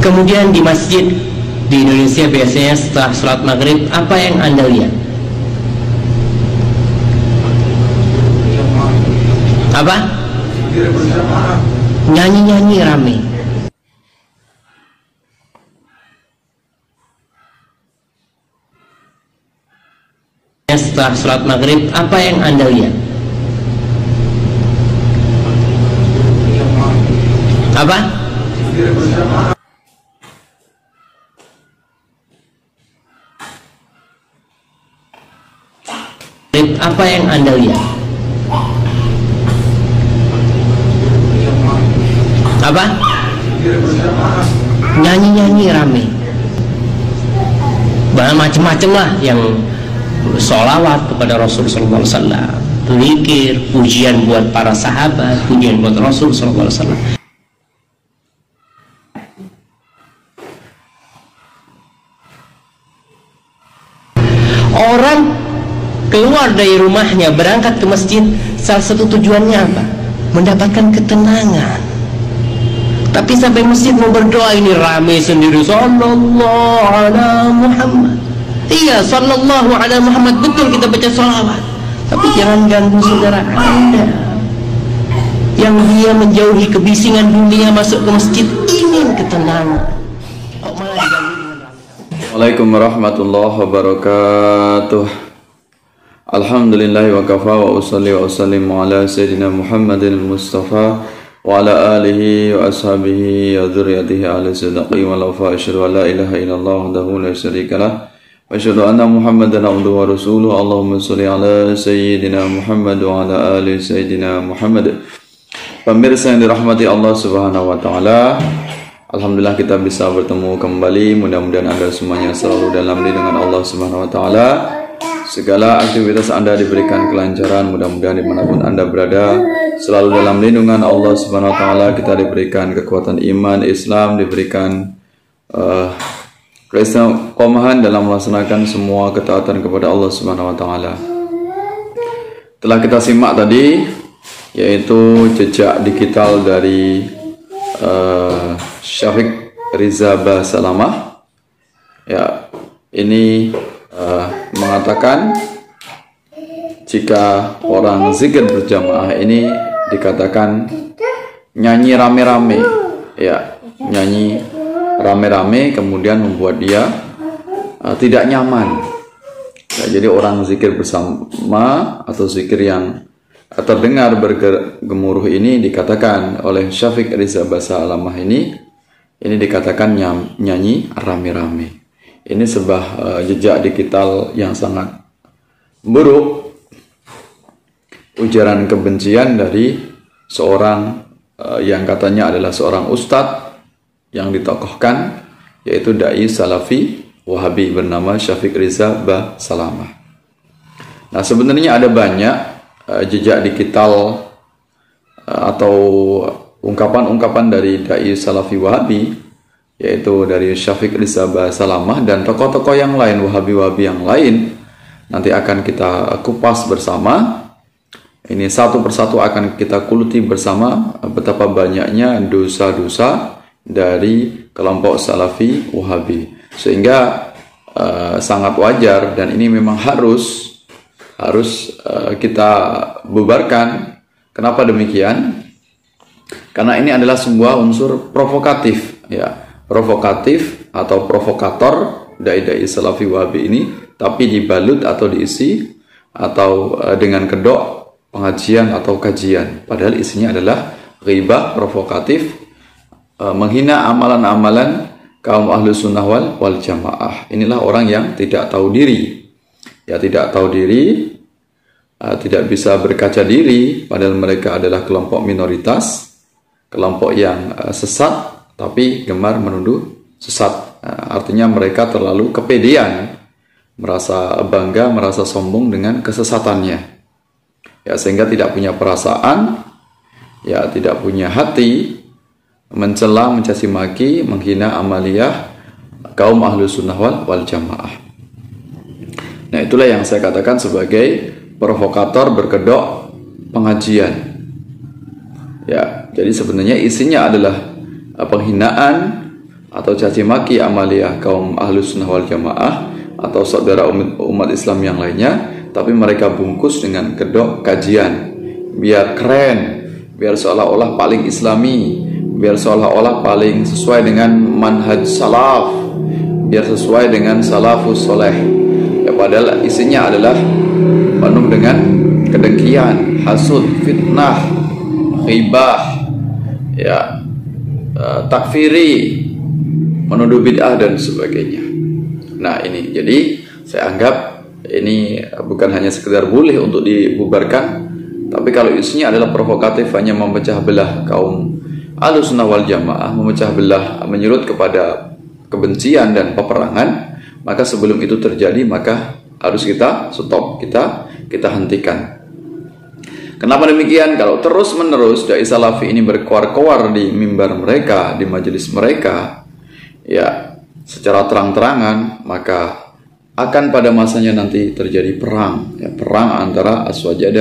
Kemudian di masjid di Indonesia biasanya setelah sholat maghrib, apa yang Anda lihat? Apa? Nyanyi-nyanyi rame. Setelah sholat maghrib, apa yang Anda lihat? Apa? Apa yang Anda lihat? Apa? Nyanyi-nyanyi rame. Macam-macam lah, yang sholawat kepada Rasul sallallahu alaihi wasallam, zikir, pujian buat para sahabat, pujian buat Rasul sallallahu alaihi wasallam. Orang keluar dari rumahnya berangkat ke masjid, salah satu tujuannya apa? Mendapatkan ketenangan. Tapi sampai masjid mau berdoa ini rame sendiri, sallallahu ala Muhammad. Iya, sallallahu ala Muhammad, betul kita baca sholawat, tapi jangan ganggu saudara Anda yang dia menjauhi kebisingan dunia, masuk ke masjid ingin ketenangan. Oh, malah diganggu dengan rame. Waalaikumsalam warahmatullahi wabarakatuh. Alhamdulillah wa kafa wa usalli wa usallimu ala sayyidina Muhammadin Mustafa wa ala alihi wa ashabihi wa dzurriyyatihi ala sidqi wa lafa asyhadu an la ilaha illallah wahdahu la syarika lah wa asyhadu anna Muhammadan abduhu wa rasuluhu. Allahumma shalli ala sayyidina Muhammad wa ala ali sayyidina Muhammad. Pemirsa yang dirahmati Allah Subhanahu wa taala, alhamdulillah kita bisa bertemu kembali. Mudah-mudahan Anda semuanya selalu dalam lindungan Allah Subhanahu wa taala. Segala aktivitas Anda diberikan kelancaran, mudah-mudahan dimanapun Anda berada selalu dalam lindungan Allah Subhanahu wa taala. Kita diberikan kekuatan iman Islam, diberikan keistiqomahan dalam melaksanakan semua ketaatan kepada Allah Subhanahu wa taala. Telah kita simak tadi yaitu jejak digital dari Syafiq Riza Basalamah. Ya, ini mengatakan jika orang zikir berjamaah ini dikatakan nyanyi rame-rame, ya, nyanyi rame-rame kemudian membuat dia tidak nyaman. Ya, jadi orang zikir bersama atau zikir yang terdengar bergemuruh ini dikatakan oleh Syafiq Riza Basalamah ini dikatakan nyanyi rame-rame. Ini sebuah jejak digital yang sangat buruk, ujaran kebencian dari seorang yang katanya adalah seorang ustadz yang ditokohkan, yaitu dai salafi wahabi bernama Syafiq Riza Basalamah. Nah, sebenarnya ada banyak jejak digital atau ungkapan-ungkapan dari dai salafi wahabi, yaitu dari Syafiq Riza Basalamah dan tokoh-tokoh yang lain, wahabi-wahabi yang lain. Nanti akan kita kupas bersama. Ini satu persatu akan kita kuluti bersama betapa banyaknya dosa-dosa dari kelompok salafi wahabi, sehingga sangat wajar dan ini memang harus kita bubarkan. Kenapa demikian? Karena ini adalah sebuah unsur provokatif, ya, provokatif atau provokator dai-dai salafi wahabi ini, tapi dibalut atau diisi atau dengan kedok pengajian atau kajian, padahal isinya adalah ghibah, provokatif, menghina amalan-amalan kaum ahlu sunnah wal jamaah. Inilah orang yang tidak tahu diri, ya, tidak tahu diri, tidak bisa berkaca diri, padahal mereka adalah kelompok minoritas, kelompok yang sesat tapi gemar menuduh sesat. Artinya mereka terlalu kepedean, merasa bangga, merasa sombong dengan kesesatannya, ya, sehingga tidak punya perasaan, ya, tidak punya hati, mencela, mencaci maki, menghina amaliyah kaum ahlu sunnah wal jamaah. Nah, itulah yang saya katakan sebagai provokator berkedok pengajian. Ya, jadi sebenarnya isinya adalah penghinaan atau caci maki amaliyah kaum Ahlus Sunnah wal Jamaah atau saudara umat Islam yang lainnya, tapi mereka bungkus dengan kedok kajian biar keren, biar seolah-olah paling islami, biar seolah-olah paling sesuai dengan manhaj salaf, biar sesuai dengan salafus soleh. Ya, padahal isinya adalah penuh dengan kedengkian, hasud, fitnah, ghibah, ya, takfiri, menuduh bid'ah dan sebagainya. Nah ini, jadi saya anggap ini bukan hanya sekedar boleh untuk dibubarkan, tapi kalau isinya adalah provokatif, hanya memecah belah kaum Ahlus Sunnah wal Jamaah, memecah belah, menyulut kepada kebencian dan peperangan, maka sebelum itu terjadi maka harus kita stop, kita hentikan. Kenapa demikian? Kalau terus-menerus dai salafi ini berkoar-koar di mimbar mereka, di majelis mereka, ya secara terang-terangan, maka akan pada masanya nanti terjadi perang, ya, perang antara Aswaja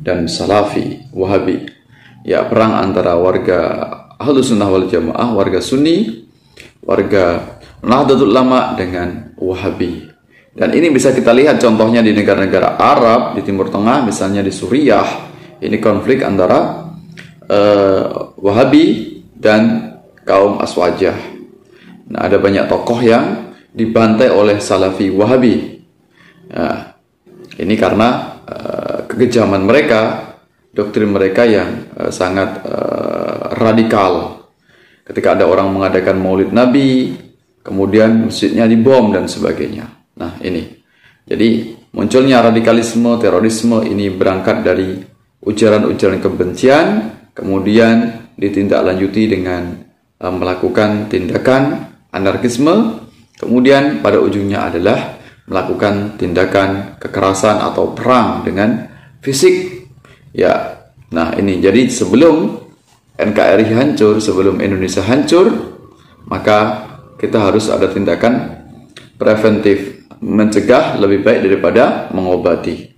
dan Salafi, Wahabi, ya, perang antara warga Ahlus Sunnah wal Jamaah, warga Sunni, warga Nahdlatul Ulama dengan Wahabi. Dan ini bisa kita lihat contohnya di negara-negara Arab, di Timur Tengah, misalnya di Suriah. Ini konflik antara Wahabi dan kaum Aswajah. Nah, ada banyak tokoh yang dibantai oleh Salafi Wahabi. Nah, ini karena kekejaman mereka, doktrin mereka yang sangat radikal. Ketika ada orang mengadakan Maulid Nabi, kemudian masjidnya dibom dan sebagainya. Nah, ini. Jadi, munculnya radikalisme, terorisme ini berangkat dari ujaran-ujaran kebencian, kemudian ditindaklanjuti dengan melakukan tindakan anarkisme, kemudian pada ujungnya adalah melakukan tindakan kekerasan atau perang dengan fisik. Ya, nah ini. Jadi sebelum NKRI hancur, sebelum Indonesia hancur, maka kita harus ada tindakan preventif, mencegah lebih baik daripada mengobati.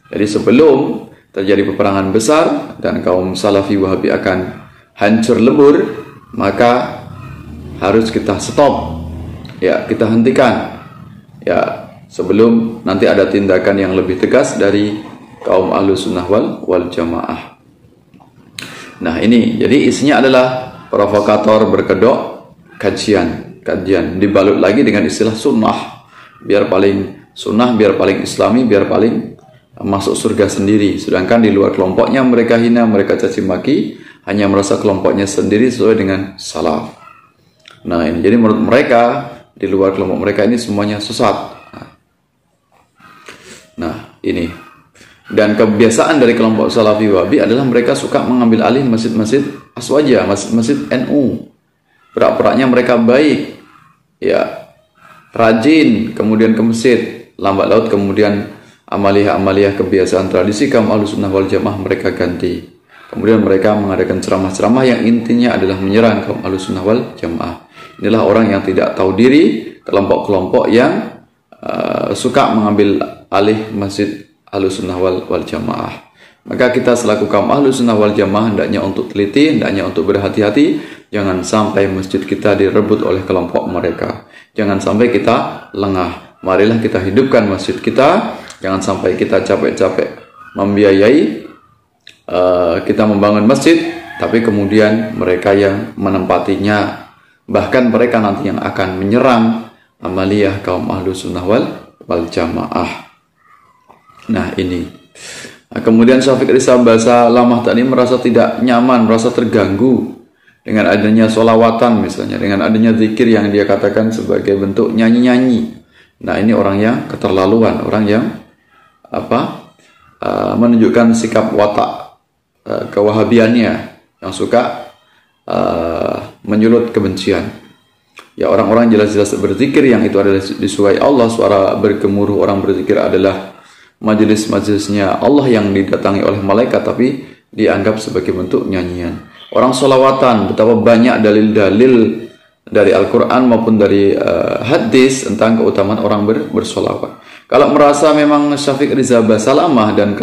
Jadi sebelum terjadi peperangan besar dan kaum Salafi Wahabi akan hancur lebur, maka harus kita stop, ya, kita hentikan, ya, sebelum nanti ada tindakan yang lebih tegas dari kaum Ahlus Sunnah wal Jamaah. Nah ini, jadi isinya adalah provokator berkedok kajian dibalut lagi dengan istilah sunnah, biar paling sunnah, biar paling islami, biar paling masuk surga sendiri. Sedangkan di luar kelompoknya mereka hina, mereka caci maki, hanya merasa kelompoknya sendiri sesuai dengan salaf. Nah ini, jadi menurut mereka di luar kelompok mereka ini semuanya sesat. Nah ini, dan kebiasaan dari kelompok Salafi Wahabi adalah mereka suka mengambil alih masjid-masjid Aswaja, masjid-masjid NU. Perak-peraknya mereka baik, ya, rajin, kemudian ke masjid, lambat laut kemudian amaliyah-amaliyah kebiasaan tradisi kaum Ahlus Sunnah wal Jamaah mereka ganti. Kemudian mereka mengadakan ceramah-ceramah yang intinya adalah menyerang kaum Ahlus Sunnah wal Jamaah. Inilah orang yang tidak tahu diri, kelompok-kelompok yang suka mengambil alih masjid Ahlus Sunnah wal Jamaah. Maka kita selaku kaum Ahlus Sunnah wal Jamaah hendaknya untuk teliti, hendaknya untuk berhati-hati, jangan sampai masjid kita direbut oleh kelompok mereka. Jangan sampai kita lengah. Marilah kita hidupkan masjid kita. Jangan sampai kita capek-capek membiayai, kita membangun masjid, tapi kemudian mereka yang menempatinya, bahkan mereka nanti yang akan menyerang amaliyah kaum Ahlus Sunnah wal Jamaah. Nah ini. Nah, kemudian Syafiq Rizal Basalamah tadi merasa tidak nyaman, merasa terganggu dengan adanya sholawatan misalnya, dengan adanya zikir yang dia katakan sebagai bentuk nyanyi-nyanyi. Nah ini orang yang keterlaluan, orang yang menunjukkan sikap watak kewahabiannya yang suka menyulut kebencian. Ya, orang-orang jelas-jelas berzikir yang itu adalah disukai Allah, suara bergemuruh orang berzikir adalah majelis-majelisnya Allah yang didatangi oleh malaikat, tapi dianggap sebagai bentuk nyanyian. Orang sholawatan, betapa banyak dalil-dalil dari Al-Quran maupun dari hadis tentang keutamaan orang bersolawat. Kalau merasa memang Syafiq Rizal Basalamah dan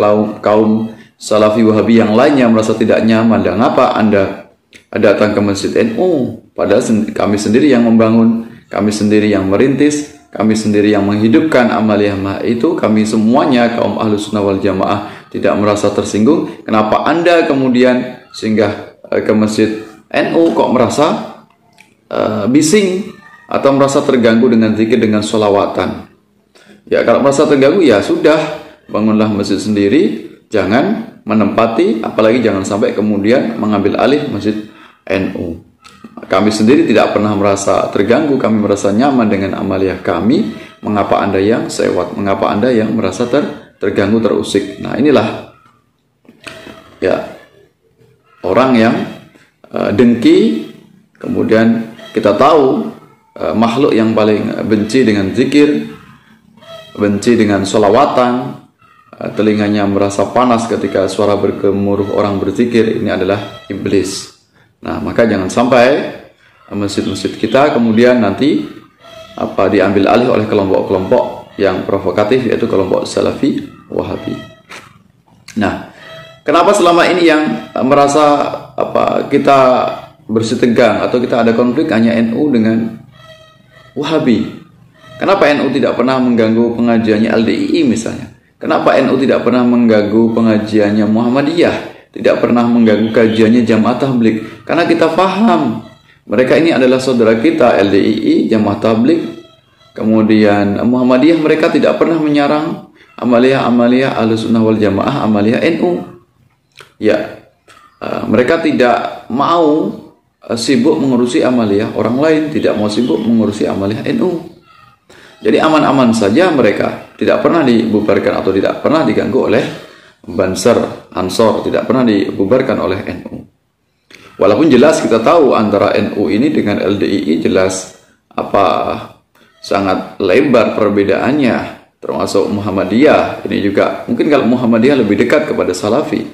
kaum Salafi Wahabi yang lainnya merasa tidak nyaman, dan apa Anda datang ke masjid NU, padahal kami sendiri yang membangun, kami sendiri yang merintis, kami sendiri yang menghidupkan amaliyah itu. Kami semuanya kaum Ahlus Sunnah wal Jamaah tidak merasa tersinggung. Kenapa Anda kemudian singgah ke masjid NU kok merasa bising atau merasa terganggu dengan zikir, dengan sholawatan? Ya, kalau merasa terganggu ya sudah, bangunlah masjid sendiri, jangan menempati, apalagi jangan sampai kemudian mengambil alih masjid NU. Kami sendiri tidak pernah merasa terganggu, kami merasa nyaman dengan amaliyah kami. Mengapa Anda yang sewot? Mengapa Anda yang merasa terganggu, terusik? Nah, inilah ya orang yang dengki. Kemudian kita tahu makhluk yang paling benci dengan zikir, benci dengan sholawatan, telinganya merasa panas ketika suara bergemuruh orang berzikir, ini adalah iblis. Nah, maka jangan sampai masjid-masjid kita kemudian nanti diambil alih oleh kelompok-kelompok yang provokatif, yaitu kelompok Salafi Wahabi. Nah, kenapa selama ini yang merasa kita bersih tegang atau kita ada konflik hanya NU dengan Wahabi? Kenapa NU tidak pernah mengganggu pengajiannya LDII misalnya? Kenapa NU tidak pernah mengganggu pengajiannya Muhammadiyah? Tidak pernah mengganggu kajiannya Jamaah Tabligh? Karena kita paham mereka ini adalah saudara kita. LDII, Jamaah Tabligh, kemudian Muhammadiyah, mereka tidak pernah menyerang amaliyah Ahlus Sunnah wal Jamaah, amaliyah NU. Ya, mereka tidak mau sibuk mengurusi amaliyah orang lain, tidak mau sibuk mengurusi amaliyah NU. Jadi aman-aman saja, mereka tidak pernah dibubarkan atau tidak pernah diganggu oleh Banser, Ansor, tidak pernah dibubarkan oleh NU. Walaupun jelas kita tahu antara NU ini dengan LDII jelas sangat lebar perbedaannya, termasuk Muhammadiyah. Ini juga mungkin kalau Muhammadiyah lebih dekat kepada Salafi.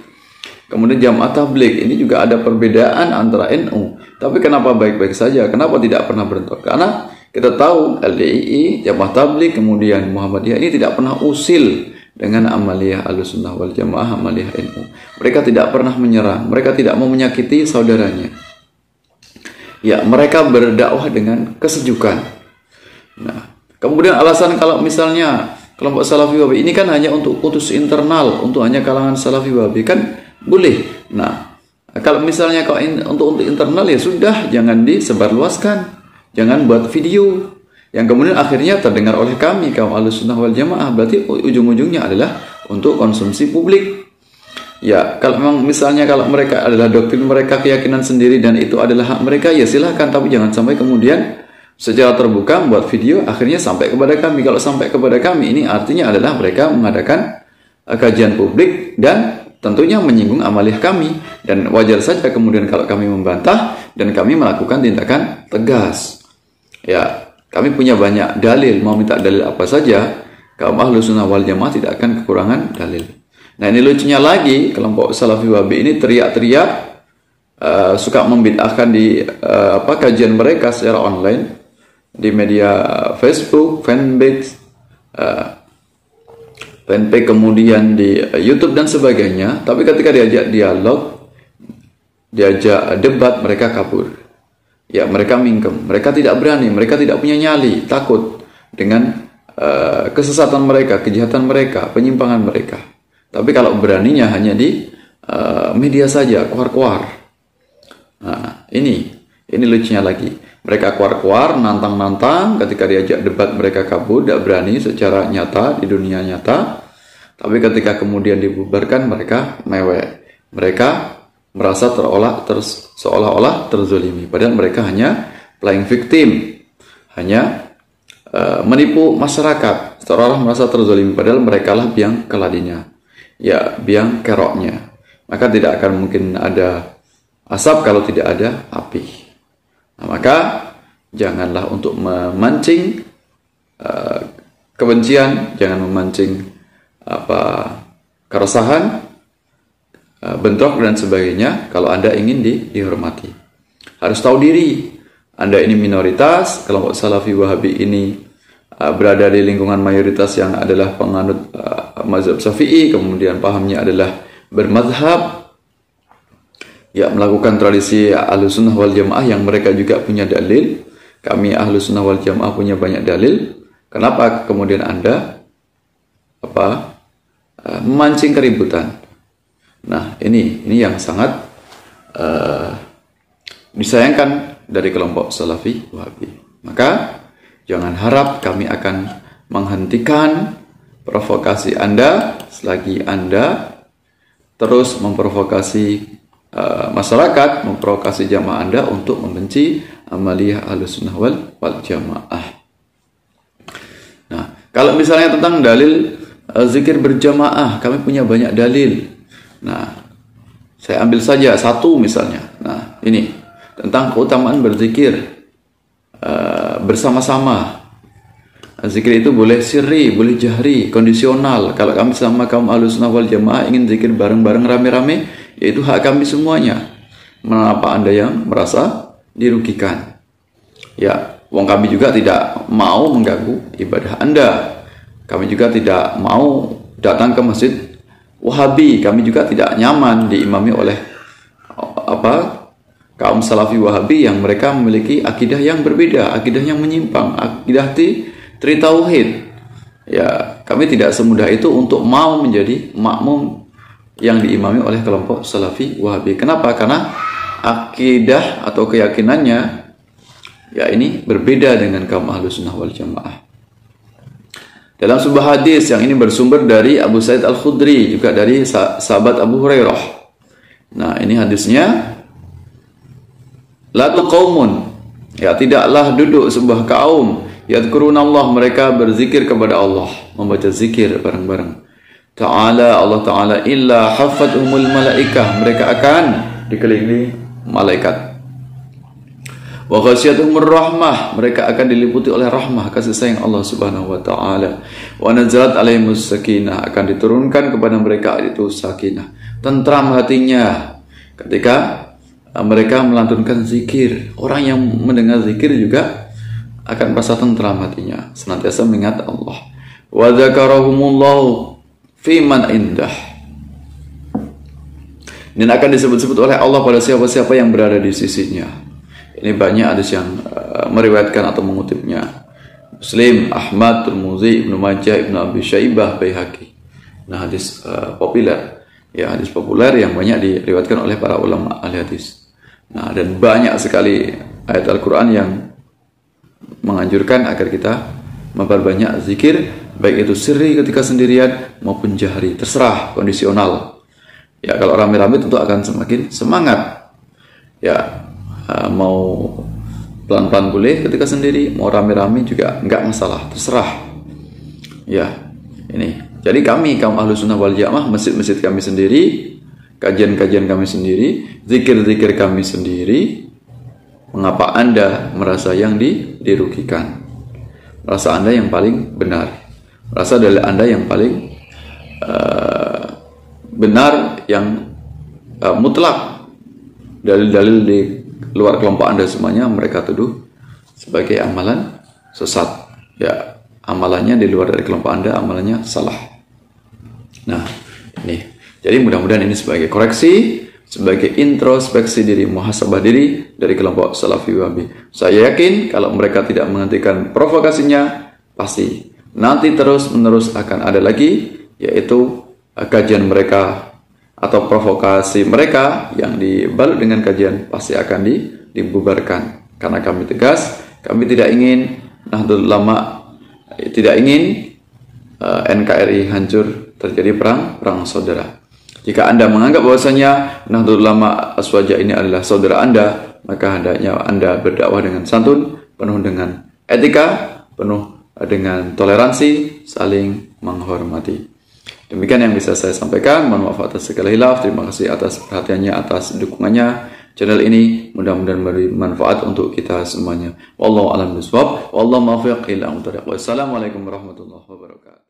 Kemudian Jamaah Tabligh ini juga ada perbedaan antara NU. Tapi kenapa baik-baik saja? Kenapa tidak pernah berontak? Karena kita tahu LDII, Jamaah Tabligh, kemudian Muhammadiyah ini tidak pernah usil dengan amaliyah Ahlus Sunnah wal Jamaah, amaliyah NU. Mereka tidak pernah menyerang, mereka tidak mau menyakiti saudaranya. Ya, mereka berdakwah dengan kesejukan. Nah, kemudian alasan kalau misalnya kelompok Salafi Wahabi ini kan hanya untuk utus internal, untuk hanya kalangan Salafi Wahabi, kan boleh. Nah, kalau misalnya untuk internal ya sudah, jangan disebarluaskan, jangan buat video yang kemudian akhirnya terdengar oleh kami kaum Ahlus Sunnah wal Jamaah. Berarti ujung-ujungnya adalah untuk konsumsi publik. Ya, kalau memang misalnya kalau mereka adalah doktrin mereka, keyakinan sendiri, dan itu adalah hak mereka, ya silahkan. Tapi jangan sampai kemudian secara terbuka membuat video akhirnya sampai kepada kami. Kalau sampai kepada kami, ini artinya adalah mereka mengadakan kajian publik dan tentunya menyinggung amaliyah kami. Dan wajar saja kemudian kalau kami membantah dan kami melakukan tindakan tegas. Ya, kami punya banyak dalil, mau minta dalil apa saja, kaum Ahlus Sunnah wal Jamaah tidak akan kekurangan dalil. Nah, ini lucunya lagi, kelompok Salafi Wahabi ini teriak-teriak, suka membid'ahkan di kajian mereka secara online, di media Facebook, fanpage, kemudian di YouTube dan sebagainya. Tapi ketika diajak dialog, diajak debat, mereka kabur. Ya, mereka mingkem, mereka tidak berani, mereka tidak punya nyali, takut dengan kesesatan mereka, kejahatan mereka, penyimpangan mereka. Tapi kalau beraninya hanya di media saja, kuar-kuar. Nah, ini lucunya lagi. Mereka kuar-kuar, nantang-nantang, ketika diajak debat mereka kabur, tidak berani secara nyata di dunia nyata. Tapi ketika kemudian dibubarkan, mereka mewek. Mereka merasa seolah-olah terzolimi, padahal mereka hanya playing victim, hanya menipu masyarakat, seolah-olah merasa terzolimi, padahal mereka lah biang keladinya, ya biang keroknya. Maka tidak akan mungkin ada asap kalau tidak ada api. Nah, maka janganlah untuk memancing kebencian, jangan memancing keresahan, bentrok dan sebagainya. Kalau Anda ingin dihormati, harus tahu diri. Anda ini minoritas, kelompok Salafi Wahabi ini berada di lingkungan mayoritas yang adalah penganut mazhab Syafi'i, kemudian pahamnya adalah bermazhab. ya melakukan tradisi Ahlussunnah wal Jamaah yang mereka juga punya dalil. Kami Ahlussunnah wal Jamaah punya banyak dalil. Kenapa kemudian Anda memancing keributan? Nah, ini yang sangat disayangkan dari kelompok Salafi Wahabi. Maka jangan harap kami akan menghentikan provokasi Anda selagi Anda terus memprovokasi masyarakat, memprovokasi jamaah Anda untuk membenci amaliyah Ahlussunnah wal Jamaah. Nah, kalau misalnya tentang dalil zikir berjamaah, kami punya banyak dalil. Nah, saya ambil saja satu misalnya. Nah, ini tentang keutamaan berzikir bersama-sama. Zikir itu boleh sirri, boleh jahri, kondisional. Kalau kami sama kaum Ahlussunnah wal Jamaah ingin zikir bareng-bareng rame-rame, yaitu hak kami semuanya. Mengapa Anda yang merasa dirugikan? Ya, wong kami juga tidak mau mengganggu ibadah Anda. Kami juga tidak mau datang ke masjid Wahabi. Kami juga tidak nyaman diimami oleh kaum Salafi Wahabi yang mereka memiliki akidah yang berbeda, akidah yang menyimpang, akidah Tri Tauhid. Ya, kami tidak semudah itu untuk mau menjadi makmum yang diimami oleh kelompok Salafi Wahabi. Kenapa? Karena akidah atau keyakinannya ya ini berbeda dengan kaum Ahlussunnah wal Jamaah. Dalam sebuah hadis yang ini bersumber dari Abu Sa'id Al-Khudri, juga dari sahabat Abu Hurairah. Nah, ini hadisnya, la qaumun, ya tidaklah duduk sebuah kaum, yadhkurunallah, mereka berzikir kepada Allah, membaca zikir bareng-bareng. Ta'ala, Allah Ta'ala, illa hafathumul malaikah, mereka akan dikelilingi malaikat. Wa ghasyiyatuhumur rahmah, mereka akan diliputi oleh rahmah, kasih sayang Allah Subhanahu wa Ta'ala. Wa nazalat alaihimus sakinah, akan diturunkan kepada mereka itu sakinah, tentram hatinya ketika mereka melantunkan zikir. Orang yang mendengar zikir juga akan merasa tentram hatinya, senantiasa mengingat Allah. Wa dzakarahumullahu fi man indah, dan akan disebut-sebut oleh Allah pada siapa-siapa yang berada di sisinya. Ini banyak hadis yang meriwayatkan atau mengutipnya. Muslim, Ahmad, Tirmidzi, Ibnu Majah, Ibnu Abi Syaibah, Baihaqi. Nah, hadis populer. Ya, hadis populer yang banyak diriwayatkan oleh para ulama ahli hadis. Nah, dan banyak sekali ayat Al-Quran yang menganjurkan agar kita memperbanyak zikir, baik itu sirri ketika sendirian maupun jahri, terserah, kondisional. Ya, kalau rame-rame tentu akan semakin semangat. Ya, mau pelan-pelan boleh ketika sendiri, mau rame-rame juga enggak masalah, terserah. Ya, ini. Jadi kami kaum Ahlussunnah wal Jamaah, masjid-masjid kami sendiri, kajian-kajian kami sendiri, zikir-zikir kami sendiri. Mengapa Anda merasa yang dirugikan? Merasa Anda yang paling benar, merasa dalil Anda yang paling benar, yang mutlak. Dalil-dalil di luar kelompok Anda semuanya mereka tuduh sebagai amalan sesat. Ya, amalannya di luar dari kelompok Anda, amalannya salah. Nah, ini. Jadi mudah-mudahan ini sebagai koreksi, sebagai introspeksi diri, muhasabah diri dari kelompok Salafi Wahabi. Saya yakin kalau mereka tidak menghentikan provokasinya, pasti nanti terus-menerus akan ada lagi, yaitu kajian mereka atau provokasi mereka yang dibalut dengan kajian pasti akan dibubarkan. Karena kami tegas, kami tidak ingin Nahdlatul Ulama, tidak ingin NKRI hancur, terjadi perang saudara. Jika Anda menganggap bahwasanya Nahdlatul Ulama Aswaja ini adalah saudara Anda, maka hendaknya Anda berdakwah dengan santun, penuh dengan etika, penuh dengan toleransi, saling menghormati. Demikian yang bisa saya sampaikan. Mohon maaf atas segala hilaf. Terima kasih atas perhatiannya, atas dukungannya. Channel ini mudah-mudahan memberi manfaat untuk kita semuanya. Wallahu a'lam bishawab. Wallahu muwaffiq ila aqwamit thoriq. Wassalamualaikum warahmatullahi wabarakatuh.